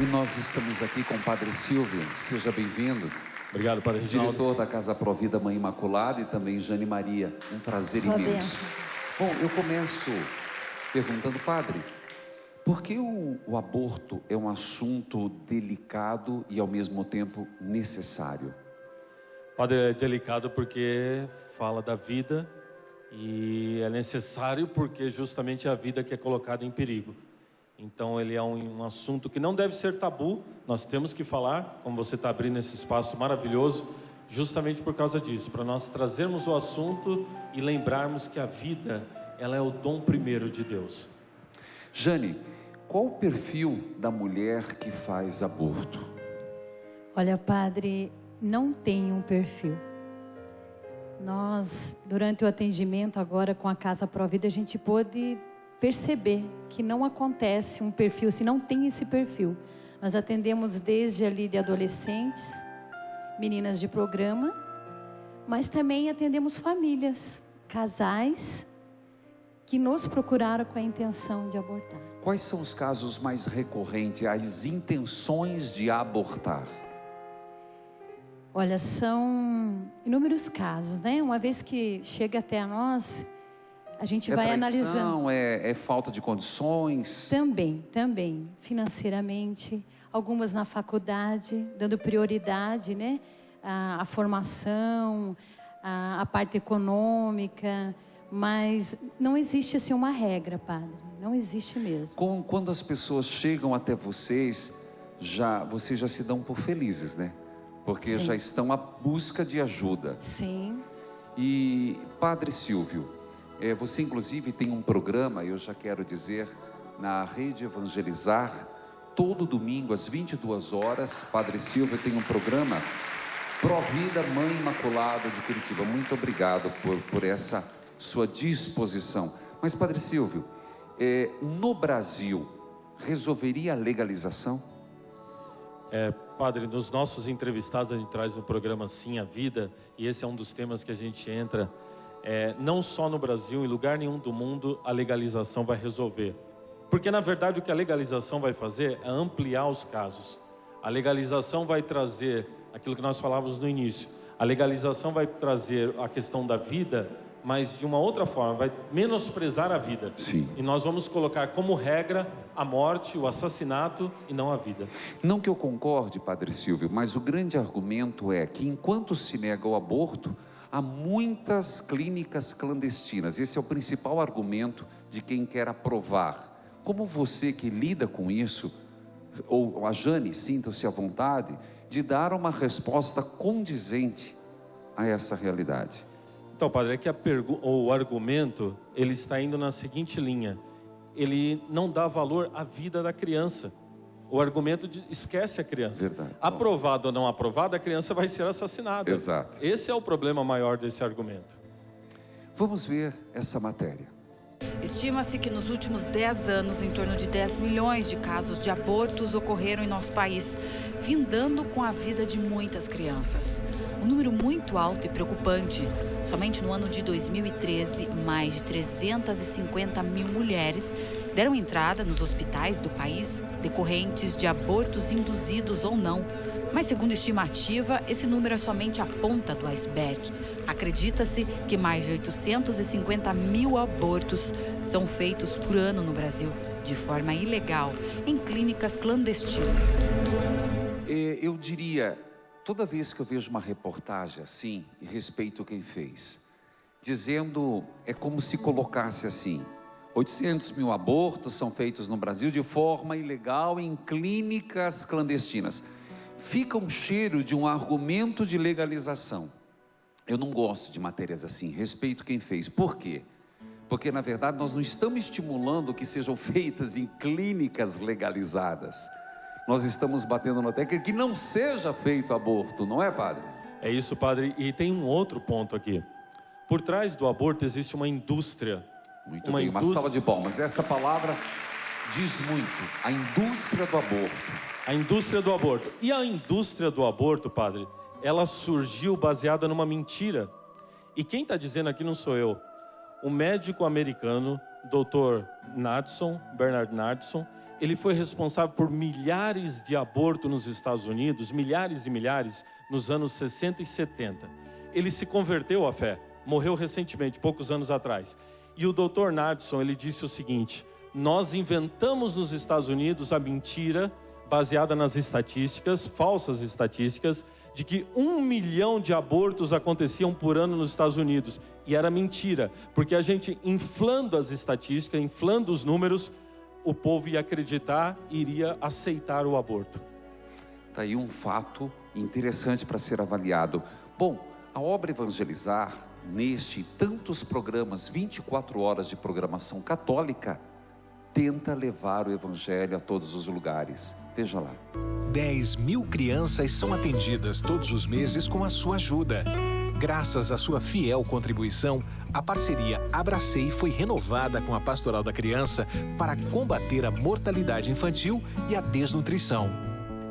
E nós estamos aqui com o Padre Silvio. Seja bem-vindo. Obrigado, Padre Reginaldo. Diretor da Casa Provida Mãe Imaculada e também Jane Maria. Um prazer Sua imenso. bênção. Bom, eu começo perguntando, Padre, por que o aborto é um assunto delicado e ao mesmo tempo necessário? Padre, é delicado porque fala da vida e é necessário porque justamente é a vida que é colocada em perigo. Então ele é um assunto que não deve ser tabu, nós temos que falar, como você está abrindo esse espaço maravilhoso, justamente por causa disso, para nós trazermos o assunto e lembrarmos que a vida, ela é o dom primeiro de Deus. Jane, qual o perfil da mulher que faz aborto? Olha, Padre, não tem um perfil. Nós, durante o atendimento agora com a Casa Provida, a gente pôde perceber que não acontece um perfil, se não tem esse perfil. Nós atendemos desde ali de adolescentes, meninas de programa, mas também atendemos famílias, casais que nos procuraram com a intenção de abortar. Quais são os casos mais recorrentes, as intenções de abortar? Olha, são inúmeros casos, né? Uma vez que chega até a nós, a gente vai analisando. É falta de condições? Também, financeiramente, algumas na faculdade, dando prioridade, né? A formação, a parte econômica, mas não existe assim uma regra, Padre, não existe mesmo. Quando as pessoas chegam até vocês já se dão por felizes, né? Porque Sim. já estão à busca de ajuda. Sim. E Padre Silvio, você inclusive tem um programa, eu já quero dizer, na Rede Evangelizar, todo domingo às 22 horas, Padre Silvio tem um programa Provida Mãe Imaculada de Curitiba. Muito obrigado por essa sua disposição. Mas Padre Silvio, no Brasil, resolveria a legalização? Padre, nos nossos entrevistados a gente traz no programa Sim a Vida, e esse é um dos temas que a gente entra. Não só no Brasil, em lugar nenhum do mundo a legalização vai resolver, porque na verdade o que a legalização vai fazer é ampliar os casos. A legalização vai trazer aquilo que nós falávamos no início, a legalização vai trazer a questão da vida, mas de uma outra forma, vai menosprezar a vida. Sim. E nós vamos colocar como regra a morte, o assassinato e não a vida. Não que eu concorde, Padre Silvio, mas o grande argumento é que enquanto se nega o aborto, há muitas clínicas clandestinas. Esse é o principal argumento de quem quer aprovar. Como você que lida com isso, ou a Jane, sinta-se à vontade de dar uma resposta condizente a essa realidade. Então, Padre, é que o argumento, ele está indo na seguinte linha. Ele não dá valor à vida da criança. O argumento esquece a criança. Verdade. Aprovado ou não aprovado, a criança vai ser assassinada. Exato. Esse é o problema maior desse argumento. Vamos ver essa matéria. Estima-se que nos últimos 10 anos, em torno de 10 milhões de casos de abortos ocorreram em nosso país, findando com a vida de muitas crianças. Um número muito alto e preocupante. Somente no ano de 2013, mais de 350 mil mulheres deram entrada nos hospitais do país decorrentes de abortos induzidos ou não. Mas, segundo estimativa, esse número é somente a ponta do iceberg. Acredita-se que mais de 850 mil abortos são feitos por ano no Brasil, de forma ilegal, em clínicas clandestinas. Eu diria, toda vez que eu vejo uma reportagem assim, e respeito quem fez, dizendo, é como se colocasse assim, 800 mil abortos são feitos no Brasil de forma ilegal em clínicas clandestinas. Fica um cheiro de um argumento de legalização. Eu não gosto de matérias assim, respeito quem fez. Por quê? Porque na verdade nós não estamos estimulando que sejam feitas em clínicas legalizadas. Nós estamos batendo na tecla que não seja feito aborto, não é, Padre? É isso, Padre. E tem um outro ponto aqui. Por trás do aborto existe uma indústria. Muito bem, uma salva de palmas. Essa palavra diz muito. A indústria do aborto. A indústria do aborto. E a indústria do aborto, Padre, ela surgiu baseada numa mentira. E quem está dizendo aqui não sou eu. O médico americano, Dr. Bernard Nadson, ele foi responsável por milhares de abortos nos Estados Unidos, milhares e milhares, nos anos 60 e 70. Ele se converteu à fé, morreu recentemente, poucos anos atrás. E o Dr. Nadson, ele disse o seguinte: nós inventamos nos Estados Unidos a mentira, baseada nas estatísticas, falsas estatísticas, de que 1 milhão de abortos aconteciam por ano nos Estados Unidos. E era mentira, porque a gente, inflando as estatísticas, inflando os números, o povo ia acreditar e iria aceitar o aborto. Está aí um fato interessante para ser avaliado. Bom, a obra Evangelizar, neste tantos programas, 24 horas de programação católica, tenta levar o Evangelho a todos os lugares. Veja lá. 10.000 crianças são atendidas todos os meses com a sua ajuda. Graças à sua fiel contribuição, a parceria Abracei foi renovada com a Pastoral da Criança para combater a mortalidade infantil e a desnutrição.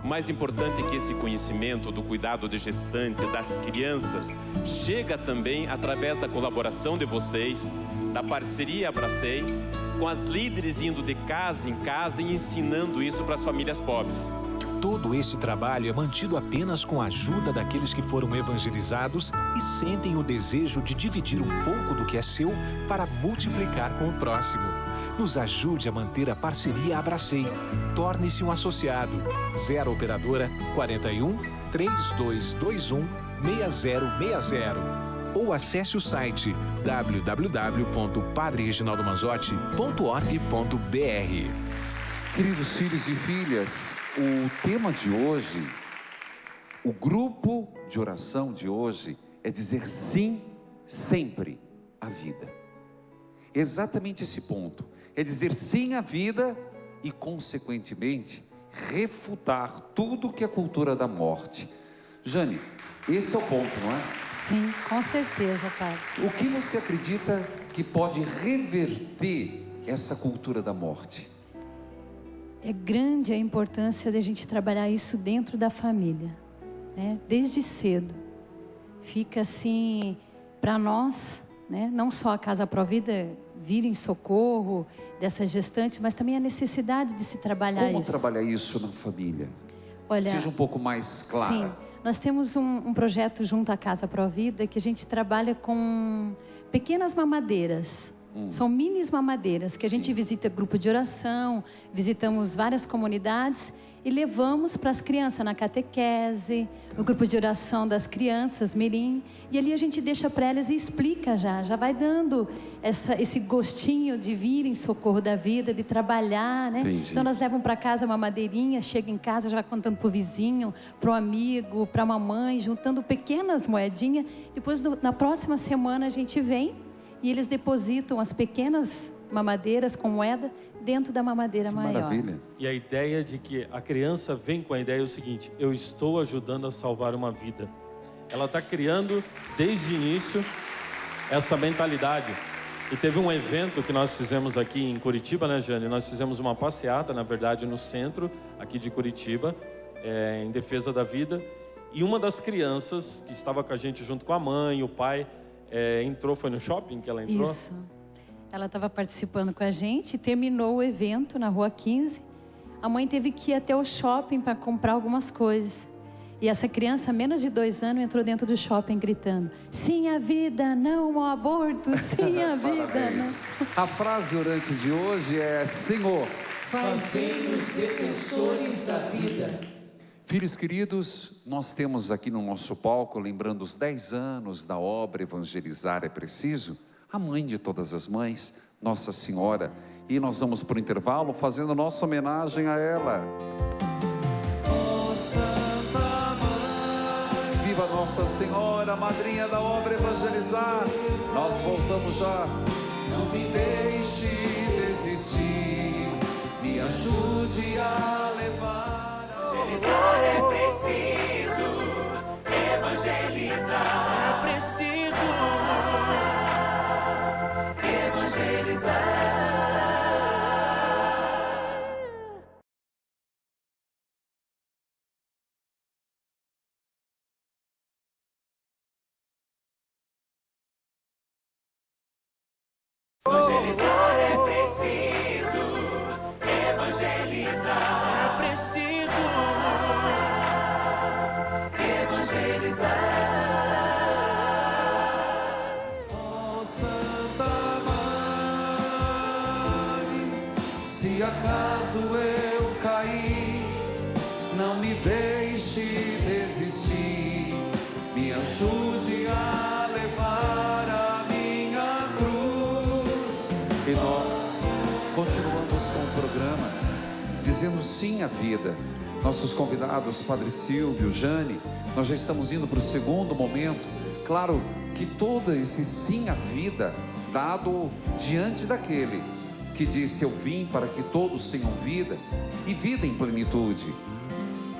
O mais importante é que esse conhecimento do cuidado de gestante, das crianças, chega também através da colaboração de vocês, da parceria Abracei, com as líderes indo de casa em casa e ensinando isso para as famílias pobres. Todo esse trabalho é mantido apenas com a ajuda daqueles que foram evangelizados e sentem o desejo de dividir um pouco do que é seu para multiplicar com o próximo. Nos ajude a manter a parceria Abracei. Torne-se um associado. 0 Operadora 41 3221 6060. Ou acesse o site www.padrereginaldomanzotti.org.br. Queridos filhos e filhas, o tema de hoje, o grupo de oração de hoje é dizer sim sempre à vida. Exatamente esse ponto, é dizer sim à vida e, consequentemente, refutar tudo que é cultura da morte. Jane, esse é o ponto, não é? Sim, com certeza, Padre. O que você acredita que pode reverter essa cultura da morte? É grande a importância de a gente trabalhar isso dentro da família, né? Desde cedo. Fica assim, para nós, né? Não só a Casa Provida vir em socorro dessa gestante, mas também a necessidade de se trabalhar isso. Como trabalhar isso na família? Olha, seja um pouco mais clara. Sim, nós temos um projeto junto à Casa Provida que a gente trabalha com pequenas mamadeiras. São minis mamadeiras que a gente visita grupo de oração, visitamos várias comunidades e levamos para as crianças na catequese, no grupo de oração das crianças, mirim, e ali a gente deixa para elas e explica já vai dando esse gostinho de vir em socorro da vida, de trabalhar, né? Entendi. Então elas levam para casa uma madeirinha, chega em casa, já vai contando para o vizinho, para o amigo, para a mamãe, juntando pequenas moedinhas. Depois, na próxima semana, a gente vem e eles depositam as pequenas mamadeiras com moeda dentro da mamadeira maior. Maravilha. E a ideia de que a criança vem com a ideia é o seguinte: eu estou ajudando a salvar uma vida. Ela está criando desde o início essa mentalidade. E teve um evento que nós fizemos aqui em Curitiba, né, Jane? Nós fizemos uma passeata, na verdade, no centro aqui de Curitiba, em defesa da vida. E uma das crianças que estava com a gente junto com a mãe, o pai, entrou, foi no shopping que ela entrou? Isso. Ela estava participando com a gente, terminou o evento na Rua 15. A mãe teve que ir até o shopping para comprar algumas coisas. E essa criança, menos de 2 anos, entrou dentro do shopping gritando: sim à vida, não ao aborto, sim à vida, não. A frase orante de hoje é: Senhor, fazei-nos defensores da vida. Filhos queridos, nós temos aqui no nosso palco, lembrando os 10 anos da obra Evangelizar é Preciso, a mãe de todas as mães, Nossa Senhora, e nós vamos para o intervalo fazendo nossa homenagem a ela. Ó Santa Mãe, Viva Nossa Senhora, madrinha da obra Evangelizar. Nós voltamos já. não me deixe desistir, me ajude a levar. Evangelizar é preciso, evangelizar é preciso, evangelizar. Evangelizar é preciso, evangelizar. ajude a levar a minha cruz. E nós continuamos com o programa, dizendo sim à vida. Nossos convidados, Padre Silvio, Jane, nós já estamos indo para o segundo momento. Claro que todo esse sim à vida, dado diante daquele que disse: eu vim para que todos tenham vida, e vida em plenitude,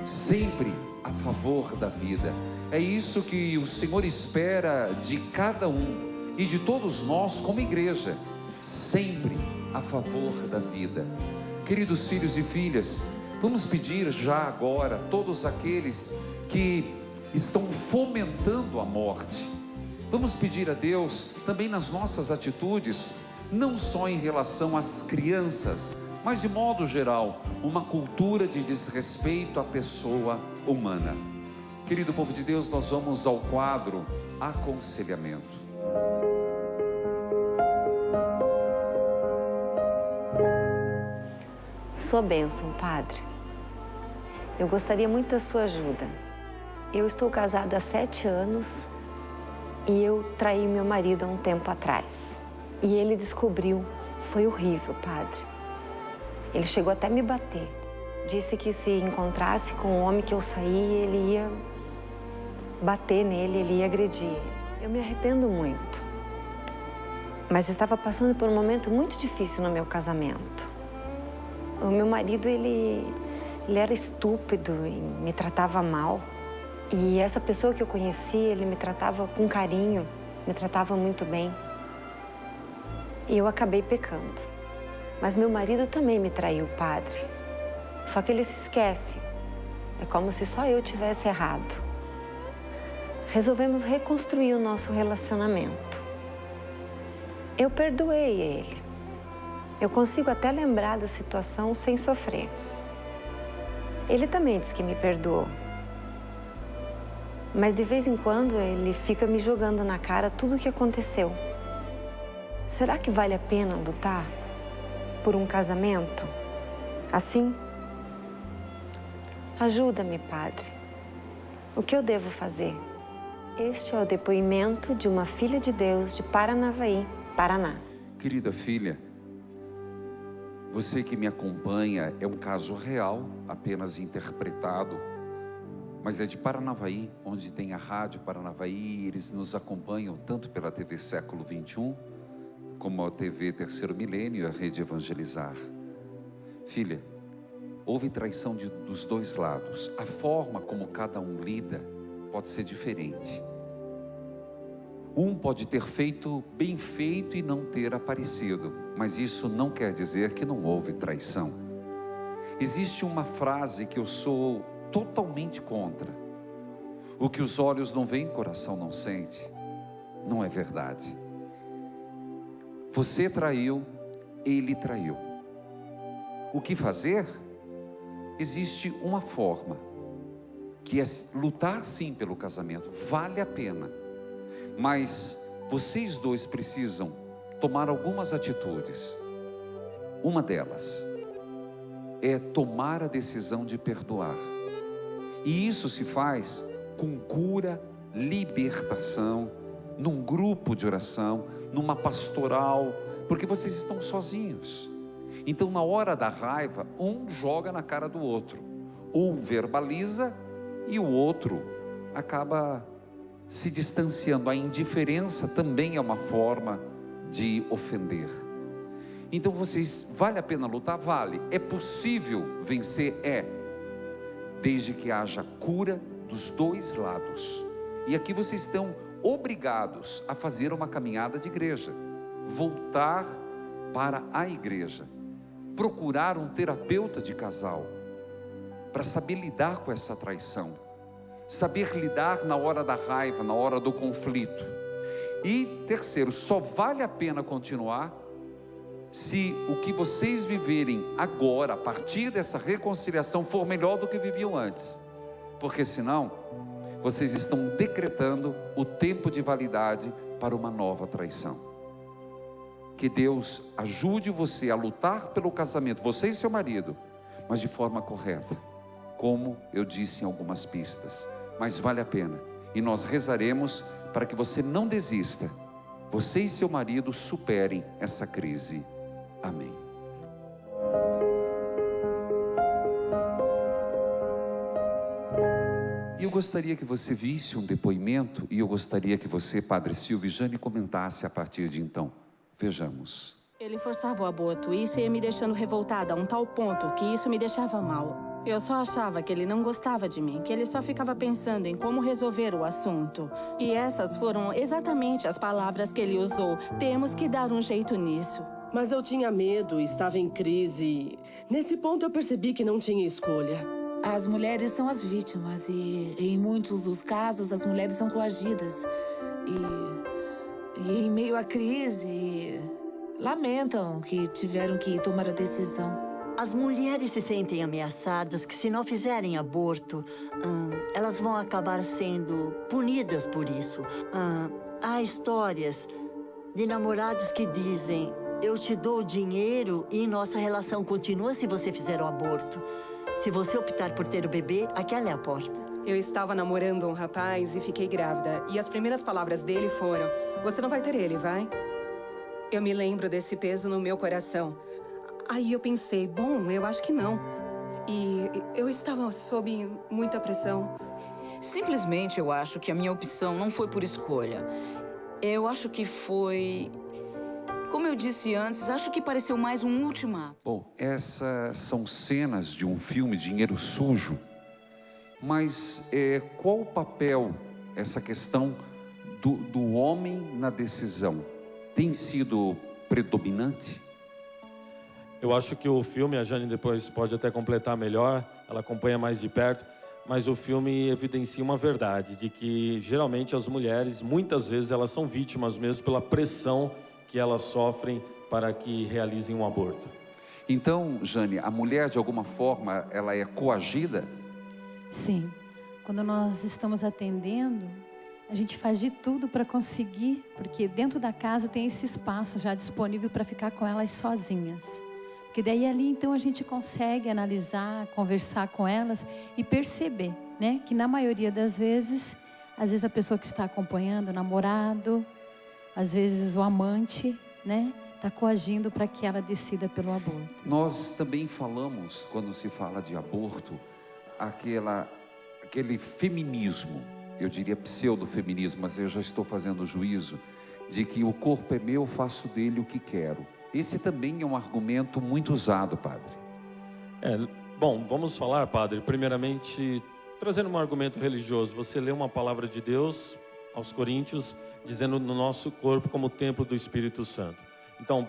sempre a favor da vida. É isso que o Senhor espera de cada um e de todos nós como igreja, sempre a favor da vida. Queridos filhos e filhas, vamos pedir já agora a todos aqueles que estão fomentando a morte, vamos pedir a Deus também nas nossas atitudes, não só em relação às crianças, mas de modo geral, uma cultura de desrespeito à pessoa humana. Querido povo de Deus, nós vamos ao quadro aconselhamento. Sua bênção, Padre. Eu gostaria muito da sua ajuda. Eu estou casada há 7 anos e eu traí meu marido há um tempo atrás. E ele descobriu. Foi horrível, Padre. Ele chegou até me bater. Disse que se encontrasse com o homem que eu saí, ele ia bater nele, ele ia agredir. Eu me arrependo muito. Mas estava passando por um momento muito difícil no meu casamento. O meu marido, ele era estúpido e me tratava mal. E essa pessoa que eu conheci, ele me tratava com carinho, me tratava muito bem. E eu acabei pecando. Mas meu marido também me traiu, Padre. Só que ele se esquece. É como se só eu tivesse errado. Resolvemos reconstruir o nosso relacionamento. Eu perdoei ele. Eu consigo até lembrar da situação sem sofrer. Ele também diz que me perdoou. Mas de vez em quando ele fica me jogando na cara tudo o que aconteceu. Será que vale a pena lutar por um casamento assim? Ajuda-me, Padre. O que eu devo fazer? Este é o depoimento de uma filha de Deus de Paranavaí, Paraná. Querida filha, você que me acompanha, é um caso real, apenas interpretado, mas é de Paranavaí, onde tem a Rádio Paranavaí. Eles nos acompanham tanto pela TV Século XXI, como a TV Terceiro Milênio e a Rede Evangelizar. Filha, houve traição dos dois lados. A forma como cada um lida pode ser diferente. Um pode ter feito bem feito e não ter aparecido, mas isso não quer dizer que não houve traição. Existe uma frase que eu sou totalmente contra: o que os olhos não veem, o coração não sente. Não é verdade. Você traiu, ele traiu. O que fazer? Existe uma forma, que é lutar sim pelo casamento, vale a pena. Mas vocês dois precisam tomar algumas atitudes. Uma delas é tomar a decisão de perdoar. E isso se faz com cura, libertação, num grupo de oração, numa pastoral, porque vocês estão sozinhos. Então, na hora da raiva, um joga na cara do outro, um verbaliza e o outro acaba se distanciando. A indiferença também é uma forma de ofender. Então vale a pena lutar? Vale. É possível vencer? É. Desde que haja cura dos dois lados. E aqui vocês estão obrigados a fazer uma caminhada de igreja, voltar para a igreja, procurar um terapeuta de casal, para saber lidar com essa traição, saber lidar na hora da raiva, na hora do conflito. E terceiro, só vale a pena continuar se o que vocês viverem agora, a partir dessa reconciliação, for melhor do que viviam antes, porque senão vocês estão decretando o tempo de validade para uma nova traição. Que Deus ajude você a lutar pelo casamento, você e seu marido, mas de forma correta, como eu disse em algumas pistas. Mas vale a pena. E nós rezaremos para que você não desista. Você e seu marido superem essa crise. Amém. E eu gostaria que você visse um depoimento, e eu gostaria que você, Padre Silvio e Jane, comentasse a partir de então. Vejamos. Ele forçava o aborto e isso ia me deixando revoltada a um tal ponto que isso me deixava mal. Eu só achava que ele não gostava de mim, que ele só ficava pensando em como resolver o assunto. E essas foram exatamente as palavras que ele usou. Temos que dar um jeito nisso. Mas eu tinha medo, estava em crise. Nesse ponto eu percebi que não tinha escolha. As mulheres são as vítimas e em muitos dos casos as mulheres são coagidas. E em meio à crise, lamentam que tiveram que tomar a decisão. As mulheres se sentem ameaçadas que se não fizerem aborto, elas vão acabar sendo punidas por isso. Há histórias de namorados que dizem: eu te dou dinheiro e nossa relação continua se você fizer o aborto. Se você optar por ter o bebê, aquela é a porta. Eu estava namorando um rapaz e fiquei grávida. E as primeiras palavras dele foram: você não vai ter ele, vai? Eu me lembro desse peso no meu coração. Aí eu pensei, bom, eu acho que não. E eu estava sob muita pressão. Simplesmente eu acho que a minha opção não foi por escolha. Eu acho que foi... Como eu disse antes, acho que pareceu mais um ultimato. Bom, essas são cenas de um filme Dinheiro Sujo. Mas qual o papel, essa questão do homem na decisão? Tem sido predominante? Eu acho que o filme, a Jane depois pode até completar melhor, ela acompanha mais de perto, mas o filme evidencia uma verdade, de que geralmente as mulheres, muitas vezes, elas são vítimas mesmo pela pressão que elas sofrem para que realizem um aborto. Então, Jane, a mulher de alguma forma, ela é coagida? Sim. Quando nós estamos atendendo, a gente faz de tudo para conseguir, porque dentro da casa tem esse espaço já disponível para ficar com elas sozinhas. Porque daí ali então a gente consegue analisar, conversar com elas e perceber, né, que na maioria das vezes, às vezes a pessoa que está acompanhando, o namorado, às vezes o amante, né, está coagindo para que ela decida pelo aborto. Nós também falamos, quando se fala de aborto, aquele feminismo, eu diria pseudo-feminismo, mas eu já estou fazendo juízo, de que o corpo é meu, faço dele o que quero. Esse também é um argumento muito usado, padre. Bom, vamos falar, padre, primeiramente, trazendo um argumento religioso. Você lê uma palavra de Deus aos Coríntios, dizendo no nosso corpo como templo do Espírito Santo. Então,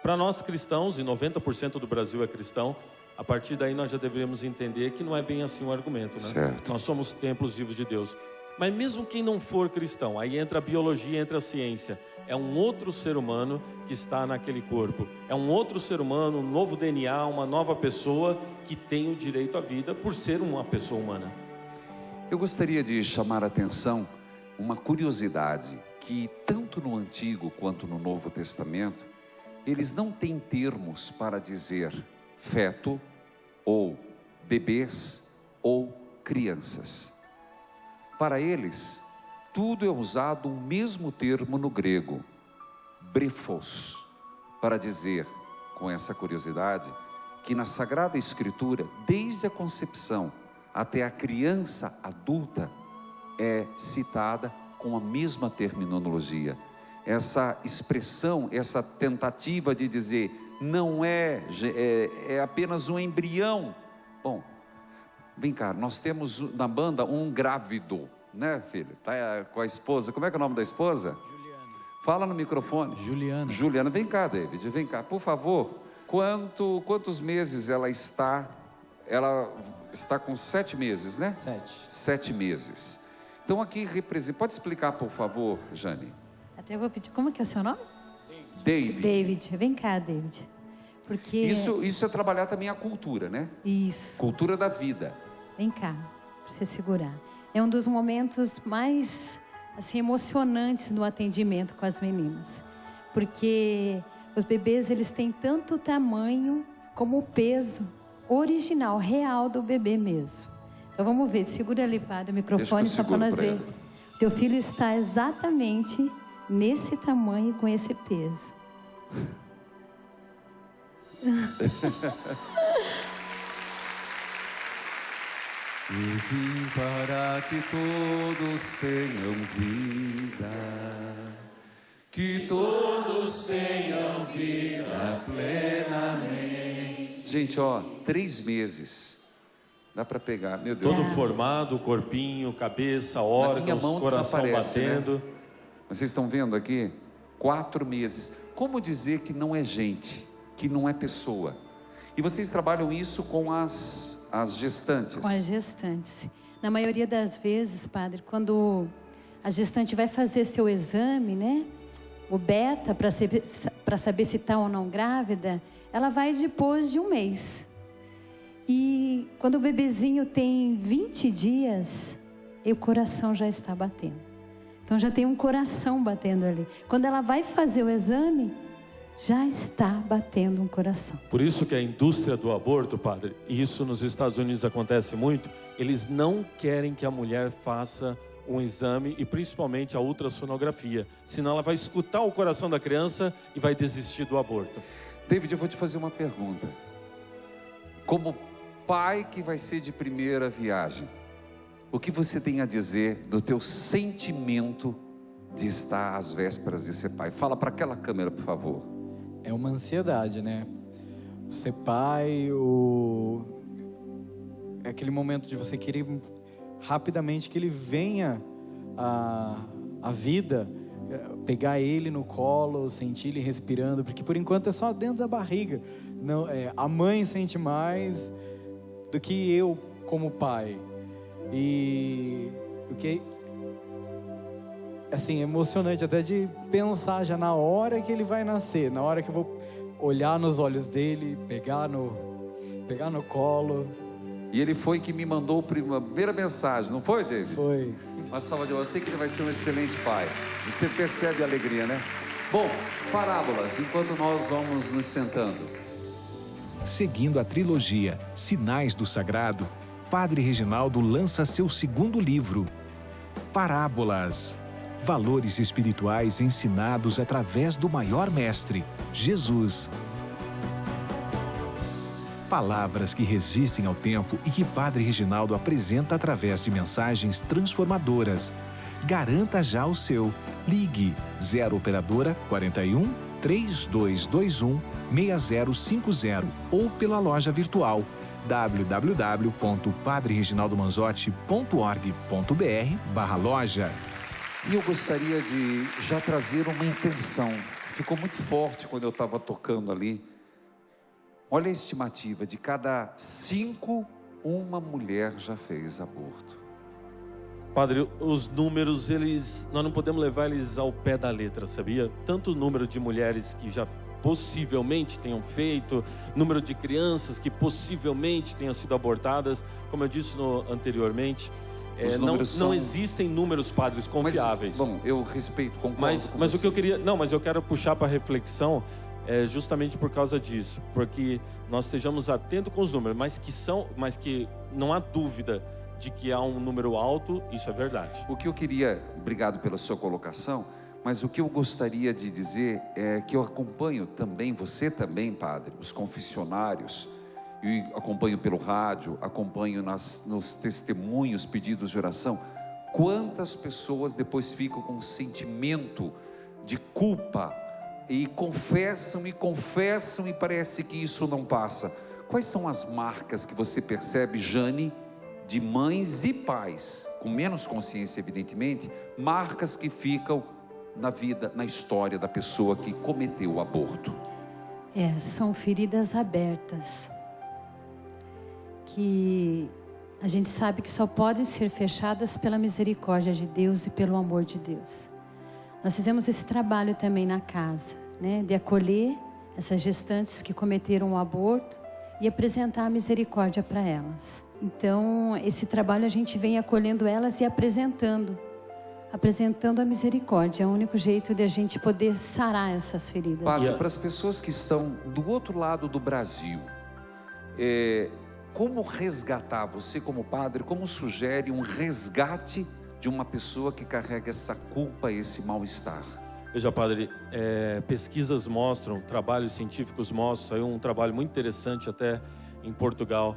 para nós cristãos, e 90% do Brasil é cristão, a partir daí nós já deveríamos entender que não é bem assim o argumento, né? Certo. Nós somos templos vivos de Deus. Mas mesmo quem não for cristão, aí entra a biologia, entra a ciência. É um outro ser humano que está naquele corpo. É um outro ser humano, um novo DNA, uma nova pessoa que tem o direito à vida por ser uma pessoa humana. Eu gostaria de chamar a atenção uma curiosidade, que tanto no Antigo quanto no Novo Testamento, eles não têm termos para dizer feto, ou bebês, ou crianças. Para eles, tudo é usado o mesmo termo no grego, brephos, para dizer, com essa curiosidade, que na Sagrada Escritura, desde a concepção até a criança adulta, é citada com a mesma terminologia. Essa expressão, essa tentativa de dizer, não é apenas um embrião. Bom, vem cá, nós temos na banda um grávido, né, filho? Tá com a esposa. Como é que é o nome da esposa? Juliana. Fala no microfone. Juliana. Juliana, vem cá, David, vem cá, por favor. Quantos meses ela está? Ela está com 7 meses, né? 7 meses. Então aqui representa. Pode explicar, por favor, Jane? Até eu vou pedir. Como é que é o seu nome? David. David, vem cá, David. Porque isso é trabalhar também a cultura, né? Isso. Cultura da vida. Vem cá, para você segurar. É um dos momentos mais assim emocionantes no atendimento com as meninas, porque os bebês eles têm tanto o tamanho como o peso original, real do bebê mesmo. Então vamos ver, segura ali, padre, o microfone só para nós ver. Teu filho está exatamente nesse tamanho, com esse peso. Eu vim para que todos tenham vida, que todos tenham vida plenamente. Gente, ó, 3 meses. Dá para pegar, meu Deus. Todo formado, corpinho, cabeça, Na minha órgãos, mão coração desaparece, batendo. né? Vocês estão vendo aqui? 4 meses. Como dizer que não é gente, que não é pessoa? E vocês trabalham isso com as gestantes? Com as gestantes. Na maioria das vezes, padre, quando a gestante vai fazer seu exame, né? O beta, para saber se está ou não grávida, ela vai depois de 1 mês. E quando o bebezinho tem 20 dias, o coração já está batendo. Então já tem um coração batendo ali. Quando ela vai fazer o exame, já está batendo um coração. Por isso que a indústria do aborto, padre, e isso nos Estados Unidos acontece muito, eles não querem que a mulher faça um exame e principalmente a ultrassonografia. Senão ela vai escutar o coração da criança e vai desistir do aborto. David, eu vou te fazer uma pergunta. Como pai que vai ser de primeira viagem, o que você tem a dizer do teu sentimento de estar às vésperas de ser pai? Fala para aquela câmera, por favor. É uma ansiedade, né? Ser pai, é aquele momento de você querer rapidamente que ele venha à vida, pegar ele no colo, sentir ele respirando, porque por enquanto é só dentro da barriga. Não, a mãe sente mais do que eu como pai. E o que assim, emocionante até de pensar já na hora que ele vai nascer, na hora que eu vou olhar nos olhos dele, pegar no colo. E ele foi que me mandou a primeira mensagem, não foi, David? Foi. Uma salva de você que ele vai ser um excelente pai. E você percebe a alegria, né? Bom, parábolas, enquanto nós vamos nos sentando. Seguindo a trilogia Sinais do Sagrado, Padre Reginaldo lança seu 2º livro, Parábolas. Valores espirituais ensinados através do maior mestre, Jesus. Palavras que resistem ao tempo e que Padre Reginaldo apresenta através de mensagens transformadoras. Garanta já o seu. Ligue 0 operadora 41 3221 6050 ou pela loja virtual www.padrereginaldomanzotti.org.br/loja. E eu gostaria de já trazer uma intenção. Ficou muito forte quando eu estava tocando ali. Olha a estimativa, de cada 5, uma mulher já fez aborto. Padre, os números, nós não podemos levar eles ao pé da letra, sabia? Tanto o número de mulheres que já possivelmente tenham feito, número de crianças que possivelmente tenham sido abortadas, como eu disse anteriormente, não existem números, padres, confiáveis. Mas, bom, eu respeito, concordo mas o que eu queria, mas eu quero puxar para reflexão justamente por causa disso, porque nós estejamos atentos com os números, mas que não há dúvida de que há um número alto, isso é verdade. O que eu queria, obrigado pela sua colocação, mas o que eu gostaria de dizer é que eu acompanho também, você também, padre, os confessionários, e acompanho pelo rádio, acompanho nos testemunhos, pedidos de oração. Quantas pessoas depois ficam com um sentimento de culpa e confessam e parece que isso não passa. Quais são as marcas que você percebe, Jane, de mães e pais, com menos consciência evidentemente, marcas que ficam na vida, na história da pessoa que cometeu o aborto? São feridas abertas, que a gente sabe que só podem ser fechadas pela misericórdia de Deus e pelo amor de Deus. Nós fizemos esse trabalho também na casa, né, de acolher essas gestantes que cometeram o aborto e apresentar a misericórdia para elas. Então, esse trabalho a gente vem acolhendo elas e apresentando a misericórdia. É o único jeito de a gente poder sarar essas feridas. Padre, para as pessoas que estão do outro lado do Brasil, como resgatar, você como padre, como sugere um resgate de uma pessoa que carrega essa culpa, esse mal-estar? Veja, padre, pesquisas mostram, trabalhos científicos mostram, saiu um trabalho muito interessante até em Portugal,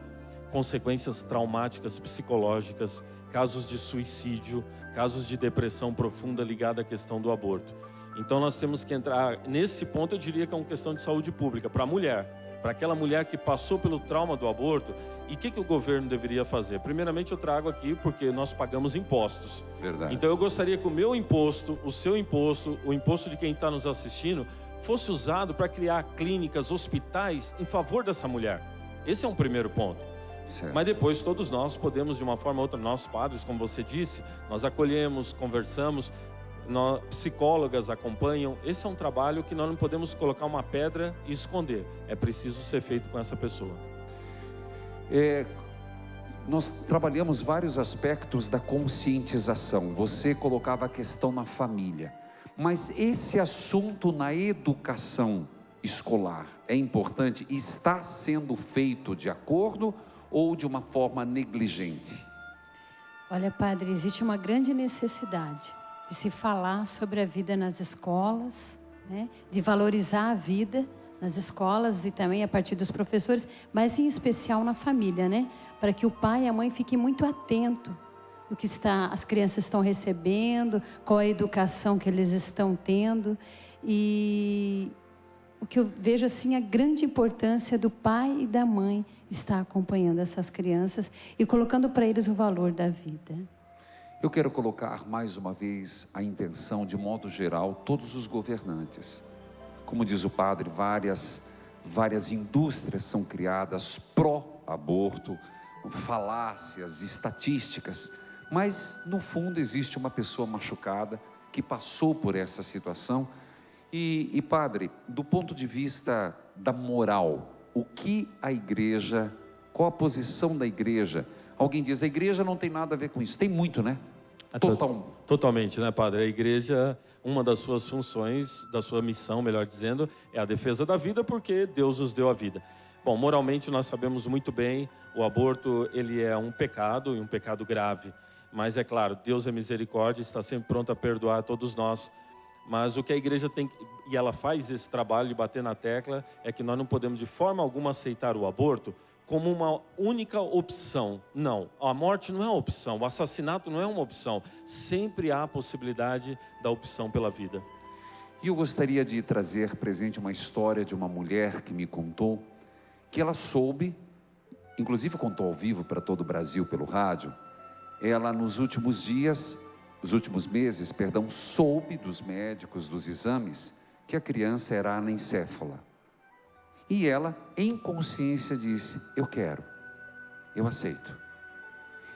consequências traumáticas psicológicas, casos de suicídio, casos de depressão profunda ligada à questão do aborto. Então nós temos que entrar, nesse ponto eu diria que é uma questão de saúde pública, para a mulher, para aquela mulher que passou pelo trauma do aborto. E o que o governo deveria fazer? Primeiramente eu trago aqui porque nós pagamos impostos. Verdade. Então eu gostaria que o meu imposto, o seu imposto, o imposto de quem está nos assistindo, fosse usado para criar clínicas, hospitais em favor dessa mulher. Esse é um primeiro ponto. Certo. Mas depois todos nós podemos, de uma forma ou outra, nós padres, como você disse, nós acolhemos, conversamos, psicólogas acompanham. Esse é um trabalho que nós não podemos colocar uma pedra e esconder. É preciso ser feito com essa pessoa. Nós trabalhamos vários aspectos da conscientização. Você colocava a questão na família, mas esse assunto na educação escolar é importante? Está sendo feito de acordo ou de uma forma negligente? Olha, padre, existe uma grande necessidade de se falar sobre a vida nas escolas, né? De valorizar a vida nas escolas e também a partir dos professores, mas em especial na família, né? Para que o pai e a mãe fiquem muito atentos o que as crianças estão recebendo, qual a educação que eles estão tendo. E o que eu vejo assim, a grande importância do pai e da mãe estar acompanhando essas crianças e colocando para eles o valor da vida. Eu quero colocar mais uma vez a intenção, de modo geral, todos os governantes. Como diz o padre, várias indústrias são criadas pró-aborto, falácias, estatísticas, mas no fundo existe uma pessoa machucada que passou por essa situação. E padre, do ponto de vista da moral, o que a igreja, qual a posição da igreja? Alguém diz, a igreja não tem nada a ver com isso. Tem muito, né? Totalmente, né, padre? A igreja, uma das suas funções, da sua missão, melhor dizendo, é a defesa da vida, porque Deus nos deu a vida. Bom, moralmente nós sabemos muito bem, o aborto, ele é um pecado, e um pecado grave. Mas é claro, Deus é misericórdia, está sempre pronto a perdoar a todos nós. Mas o que a igreja tem, e ela faz esse trabalho de bater na tecla, é que nós não podemos de forma alguma aceitar o aborto como uma única opção. Não, a morte não é uma opção, o assassinato não é uma opção. Sempre há a possibilidade da opção pela vida. E eu gostaria de trazer presente uma história de uma mulher que me contou, que ela soube, inclusive contou ao vivo para todo o Brasil pelo rádio, ela nos últimos meses, soube dos médicos, dos exames, que a criança era anencéfala. E ela, em consciência, disse, eu quero, eu aceito.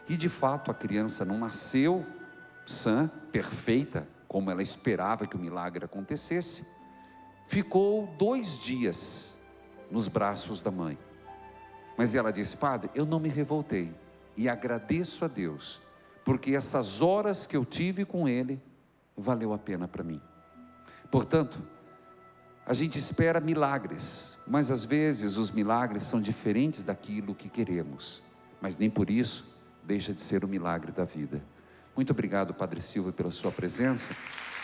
E de fato a criança não nasceu sã, perfeita, como ela esperava que o milagre acontecesse. Ficou 2 dias nos braços da mãe. Mas ela disse, padre, eu não me revoltei. E agradeço a Deus, porque essas horas que eu tive com Ele, valeu a pena para mim. Portanto, a gente espera milagres, mas às vezes os milagres são diferentes daquilo que queremos. Mas nem por isso deixa de ser o milagre da vida. Muito obrigado, Padre Silvio, pela sua presença.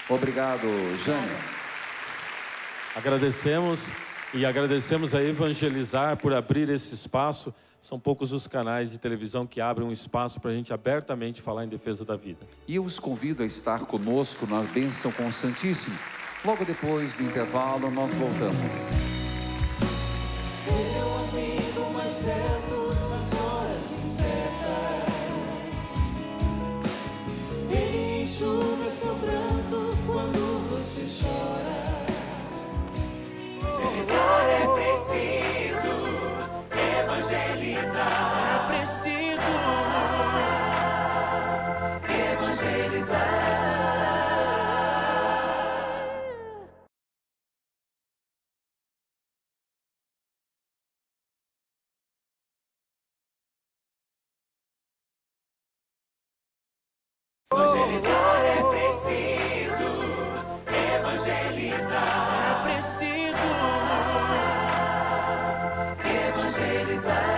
Obrigado, Jânia. Agradecemos a Evangelizar por abrir esse espaço. São poucos os canais de televisão que abrem um espaço para a gente abertamente falar em defesa da vida. E eu os convido a estar conosco na bênção com o Santíssimo. Logo depois do intervalo, nós voltamos. Meu amigo mais certo nas horas incertas, Ele enxuga seu pranto quando você chora. Evangelizar é preciso, evangelizar é preciso, evangelizar. Evangelizar é preciso, evangelizar é preciso, evangelizar.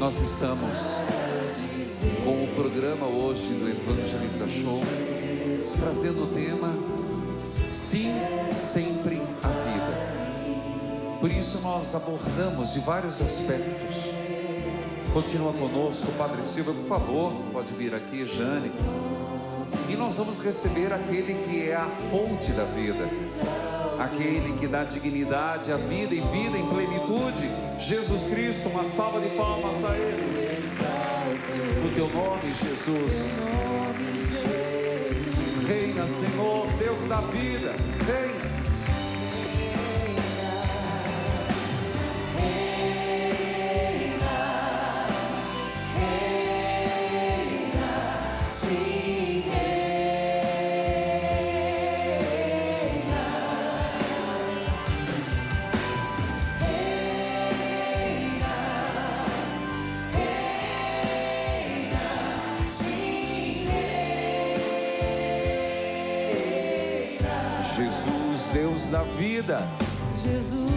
Nós estamos com o programa hoje do Evangeliza Show, trazendo o tema Sim, Sempre a Vida. Por isso nós abordamos de vários aspectos. Continua conosco, Padre Silva, por favor, pode vir aqui, Jane. E nós vamos receber aquele que é a fonte da vida, aquele que dá dignidade à vida e vida em plenitude, Jesus Cristo. Uma salva de palmas a Ele. No teu nome, Jesus. Reina, Senhor, Deus da vida, reina. Deus da vida, Jesus,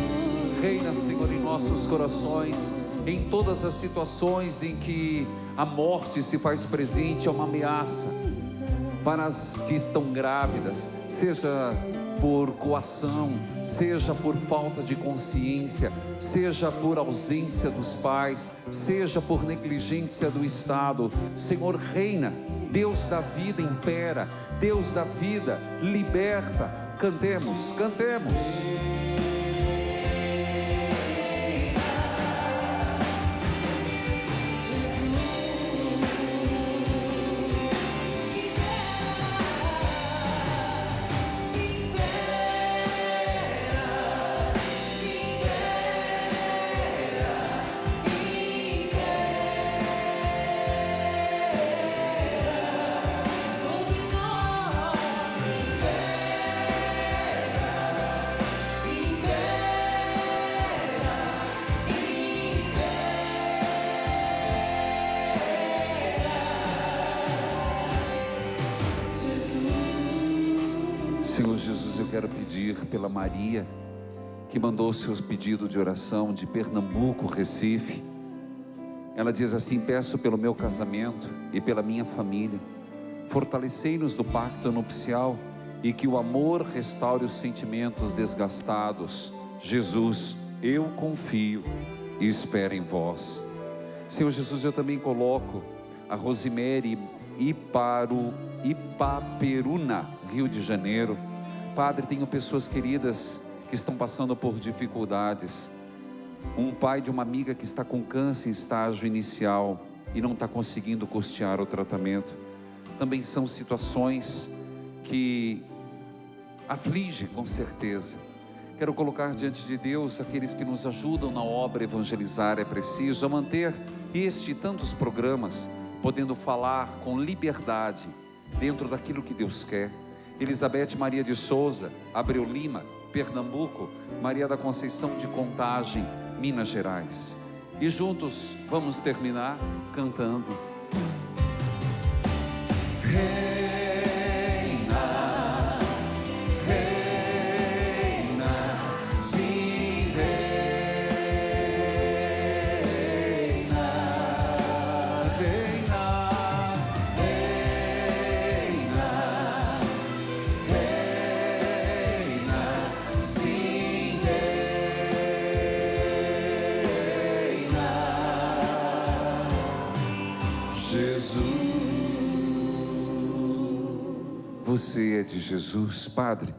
reina, Senhor, em nossos corações, em todas as situações em que a morte se faz presente, é uma ameaça para as que estão grávidas, seja por coação, seja por falta de consciência, seja por ausência dos pais, seja por negligência do Estado. Senhor, reina, Deus da vida impera, Deus da vida liberta. Cantemos, cantemos. Senhor Jesus, eu quero pedir pela Maria, que mandou seus pedidos de oração de Pernambuco, Recife. Ela diz assim: peço pelo meu casamento e pela minha família, fortalecei-nos do pacto nupcial e que o amor restaure os sentimentos desgastados. Jesus, eu confio e espero em vós. Senhor Jesus, eu também coloco a Rosemary Ipaperuna, Rio de Janeiro. Padre, tenho pessoas queridas que estão passando por dificuldades. Um pai de uma amiga que está com câncer em estágio inicial e não está conseguindo custear o tratamento. Também são situações que afligem, com certeza. Quero colocar diante de Deus aqueles que nos ajudam na obra Evangelizar é Preciso, a manter este e tantos programas, podendo falar com liberdade dentro daquilo que Deus quer. Elizabeth Maria de Souza, Abreu Lima, Pernambuco, Maria da Conceição de Contagem, Minas Gerais. E juntos vamos terminar cantando. Reina, reina, sim, reina, reina, reina, reina, sim, reina, Jesus. Você é de Jesus. Padre,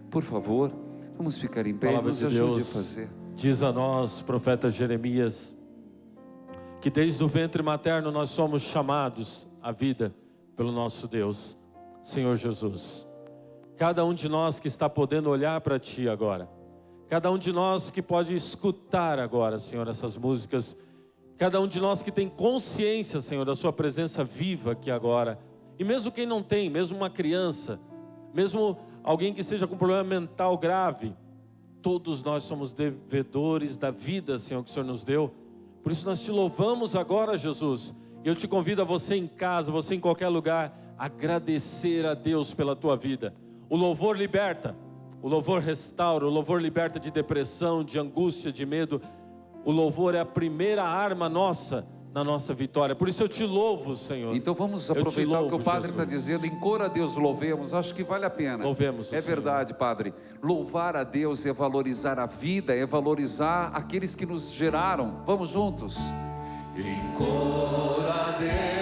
por favor, vamos ficar em pé e nos ajude a fazer. Diz a nós, profeta Jeremias, que desde o ventre materno nós somos chamados à vida pelo nosso Deus, Senhor Jesus. Cada um de nós que está podendo olhar para Ti agora, cada um de nós que pode escutar agora, Senhor, essas músicas, cada um de nós que tem consciência, Senhor, da Sua presença viva aqui agora. E mesmo quem não tem, mesmo uma criança, mesmo alguém que esteja com problema mental grave, todos nós somos devedores da vida, Senhor, que o Senhor nos deu. Por isso nós Te louvamos agora, Jesus. E eu te convido a você em casa, você em qualquer lugar, agradecer a Deus pela tua vida. O louvor liberta, o louvor restaura, o louvor liberta de depressão, de angústia, de medo. O louvor é a primeira arma nossa na nossa vitória. Por isso eu te louvo, Senhor. Então vamos aproveitar o que o Padre está dizendo. Em coro a Deus louvemos. Acho que vale a pena. Louvemos o É Senhor. verdade, Padre. Louvar a Deus é valorizar a vida, é valorizar aqueles que nos geraram. Vamos juntos. Em coro a Deus